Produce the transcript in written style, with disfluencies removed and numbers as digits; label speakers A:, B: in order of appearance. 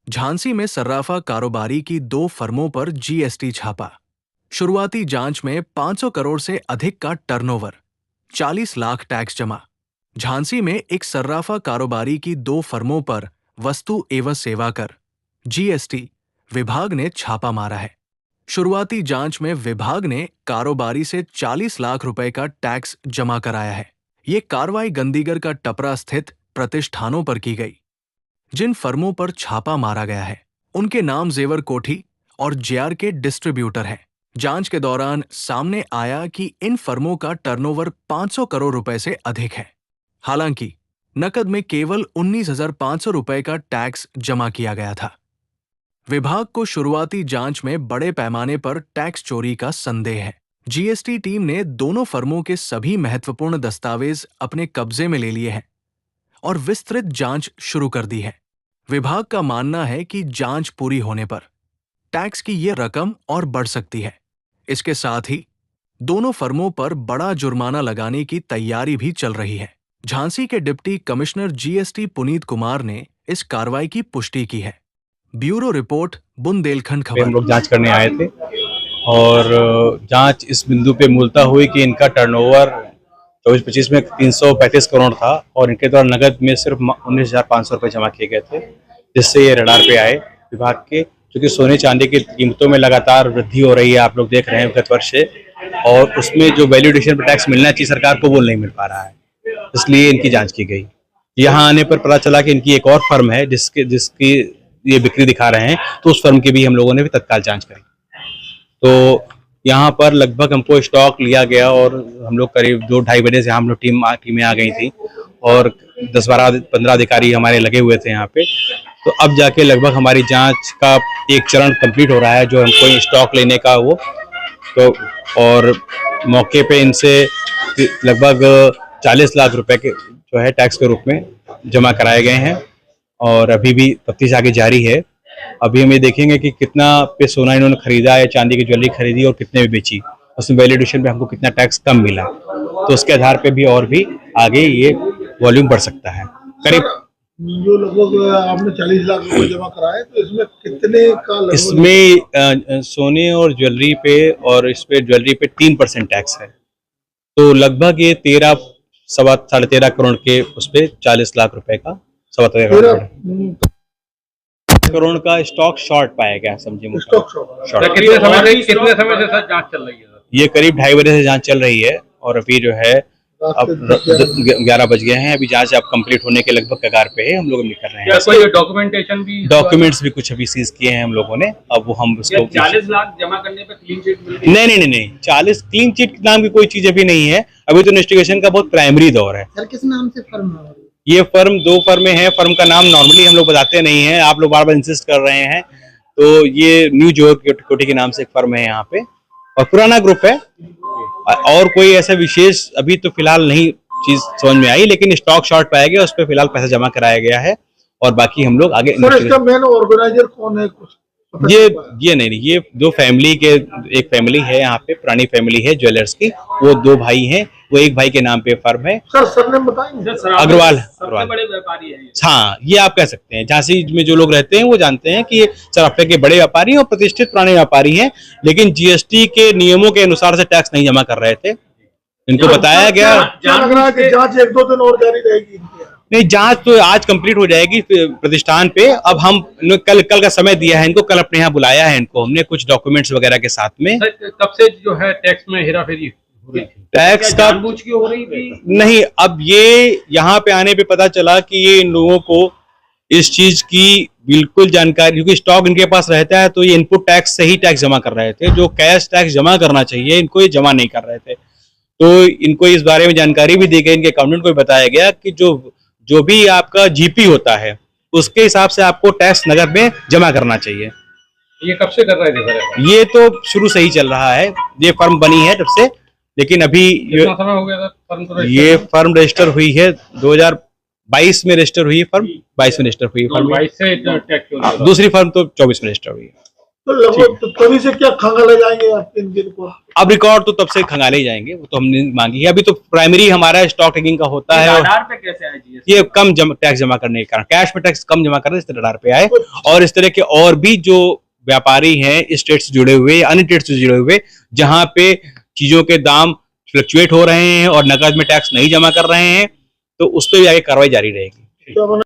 A: झांसी में सर्राफा कारोबारी की 2 फर्मों पर जीएसटी छापा। शुरुआती जांच में 500 करोड़ से अधिक का टर्नओवर, 40 लाख टैक्स जमा। झांसी में एक सर्राफा कारोबारी की 2 फर्मों पर वस्तु एवं सेवा कर जीएसटी विभाग ने छापा मारा है। शुरुआती जांच में विभाग ने कारोबारी से 40 लाख रुपए का टैक्स जमा कराया है। ये कार्रवाई गंदीगर का टपरा स्थित प्रतिष्ठानों पर की गई। जिन फर्मों पर छापा मारा गया है उनके नाम जेवर कोठी और जेआर के डिस्ट्रीब्यूटर हैं। जांच के दौरान सामने आया कि इन फर्मों का टर्नओवर 500 करोड़ रुपए से अधिक है। हालांकि नकद में केवल 19,500 रुपए का टैक्स जमा किया गया था। विभाग को शुरुआती जांच में बड़े पैमाने पर टैक्स चोरी का संदेह है। जीएसटी टीम ने दोनों फर्मों के सभी महत्वपूर्ण दस्तावेज अपने कब्जे में ले लिए हैं और विस्तृत जांच शुरू कर दी है। विभाग का मानना है कि जांच पूरी होने पर टैक्स की ये रकम और बढ़ सकती है। इसके साथ ही दोनों फर्मों पर बड़ा जुर्माना लगाने की तैयारी भी चल रही है। झांसी के deputy commissioner GST Puneet Kumar ने इस कार्रवाई की पुष्टि की है। ब्यूरो रिपोर्ट, बुंदेलखंड खबर।
B: हम लोग जांच करने आए थे और जांच इस बिंदु पे मूलतः हुई कि इनका टर्नओवर 24-25 में 335 करोड़ था और इनके द्वारा नगद में सिर्फ 19,500 रुपये जमा किए गए थे, जिससे ये रडार पे आए विभाग के। क्योंकि सोने चांदी की कीमतों में लगातार वृद्धि हो रही है, आप लोग देख रहे हैं गत वर्ष से, और उसमें जो वैल्यू एडिशन पर टैक्स मिलना चाहिए सरकार को वो नहीं मिल पा रहा है, इसलिए इनकी जाँच की गई। यहाँ आने पर पता चला कि इनकी एक और फर्म है जिसकी ये बिक्री दिखा रहे हैं, तो उस फर्म की भी हम लोगों ने भी तत्काल जांच करी। तो यहाँ पर लगभग हमको स्टॉक लिया गया और हम लोग करीब 2-2:30 बजे से हम लोग टीमें आ गई थी और 10-12-15 अधिकारी हमारे लगे हुए थे यहाँ पे। तो अब जाके लगभग हमारी जांच का एक चरण कंप्लीट हो रहा है, जो हमको स्टॉक लेने का वो तो, और मौके पे इनसे लगभग 40 लाख रुपए के जो है टैक्स के रूप में जमा कराए गए हैं और अभी भी तफ्तीश आगे जारी है। अभी हम ये देखेंगे कि कितना पे सोना इन्होंने खरीदा या चांदी की ज्वेलरी खरीदी और कितने में बेची, उसमें वैल्यू एडिशन पे हमको कितना टैक्स कम मिला, तो उसके आधार पे भी और भी आगे ये वॉल्यूम बढ़ सकता है। करीब
C: जो लगभग आपने 40 लाख रुपए जमा कराए, तो इसमें कितने का
B: इसमें सोने और ज्वेलरी पे और इस पे ज्वेलरी पे 3% टैक्स है, तो लगभग ये 13-13.5 करोड़ के उस पे 40 लाख रुपए का 13 करोड़ का स्टॉक शॉर्ट पाया गया, समझिए
C: स्टॉक
B: शॉर्ट।
D: कितने समय से सर जांच चल रही है?
B: ये करीब 2:30 बजे से जांच चल रही है और अभी जो है अब 11 बज गए हैं। अभी जांच अब कंप्लीट होने के लगभग कगार पे है, हम लोग कर रहे हैं।
D: कोई डॉक्यूमेंट्स
B: भी कुछ अभी सीज किए हैं हम लोगों ने। अब वो हम उसको
D: 40 लाख जमा करने पे क्लीन चिट मिल रही
B: है? नहीं, 40 क्लीन चिट नाम की कोई चीज अभी नहीं है। अभी तो इन्वेस्टिगेशन का बहुत प्राइमरी दौर है।
C: सर, किस नाम से फर्म है?
B: ये फर्म 2 फर्में हैं। फर्म का नाम नॉर्मली हम लोग बताते नहीं हैं, आप लोग बार बार इंसिस्ट कर रहे हैं। तो ये न्यू जेवर कोठी के नाम से एक फर्म है यहाँ पे और पुराना ग्रुप है, और कोई ऐसा विशेष अभी तो फिलहाल नहीं चीज समझ में आई, लेकिन स्टॉक शॉर्ट पाया गया, उस पर फिलहाल पैसा जमा कराया गया है और बाकी हम लोग आगे।
C: सर, इसका मेन ऑर्गेनाइजर कौन है? कुछ
B: ये नहीं, ये 2 फैमिली के, एक फैमिली है यहाँ पे, पुरानी फैमिली है ज्वेलर्स की, वो 2 भाई हैं, वो एक भाई के नाम पे फर्म है।
C: सर, सरनेम बताएंगे?
B: अग्रवाल।
D: सबसे बड़े व्यापारी हैं।
B: हाँ, ये आप कह सकते हैं। झांसी में जो लोग रहते हैं वो जानते हैं कि ये सराफे के बड़े व्यापारी हैं और प्रतिष्ठित पुराने व्यापारी हैं, लेकिन जीएसटी के नियमों के अनुसार से टैक्स नहीं जमा कर रहे थे। इनको बताया गया।
C: लग रहा है कि जांच 1-2 दिन और जारी रहेगी।
B: नहीं, जांच तो आज कंप्लीट हो जाएगी प्रतिष्ठान पे। अब हम कल का समय दिया है इनको, कल अपने यहाँ बुलाया है इनको हमने कुछ डॉक्यूमेंट्स वगैरह के साथ में।
D: तब से जो है टैक्स में हेराफेरी हो रही थी,
B: टैक्स का
D: जानबूझ के हो रही थी?
B: नहीं, अब ये यहाँ पे आने पे पता चला कि ये इन लोगों को इस चीज की बिल्कुल जानकारी, क्योंकि स्टॉक इनके पास रहता है, तो ये इनपुट टैक्स से ही टैक्स जमा कर रहे थे। जो कैश टैक्स जमा करना चाहिए इनको ये जमा नहीं कर रहे थे। तो इनको इस बारे में जानकारी भी दी गई, इनके अकाउंटेंट को बताया गया कि जो भी आपका जीपी होता है उसके हिसाब से आपको टैक्स नगद में जमा करना चाहिए।
D: ये कब से कर रहे थे सर?
B: ये तो शुरू से ही चल रहा है, ये फर्म बनी है तब से, लेकिन अभी
D: कितना समय हो गया था फर्म को?
B: ये फर्म रजिस्टर हुई है 2022 में रजिस्टर हुई है फर्म, 22 में रजिस्टर हुई है फर्म।
D: 22 से टैक्स
B: दूसरी फर्म तो 24 में रजिस्टर हुई है।
C: तो लगभग तो तभी से क्या खंगाले जाएंगे आपके इनके रिपोर्ट?
B: अब रिकॉर्ड तो तब से खंगाले ही जाएंगे, वो तो हमने मांगी है। अभी तो प्राइमरी हमारा स्टॉक टेकिंग का होता है, और
D: पे कैसे आए जीएसटी?
B: ये कम टैक्स जमा करने के कारण, कैश में टैक्स कम जमा करने, इस तरह रडार पे आए। और इस तरह के और भी जो व्यापारी हैं इस स्टेट से जुड़े हुए या अन्य स्टेट से जुड़े हुए, जहां पे चीजों के दाम फ्लक्चुएट हो रहे हैं और नकद में टैक्स नहीं जमा कर रहे हैं, तो उस पर भी आगे कार्रवाई जारी रहेगी।
C: तो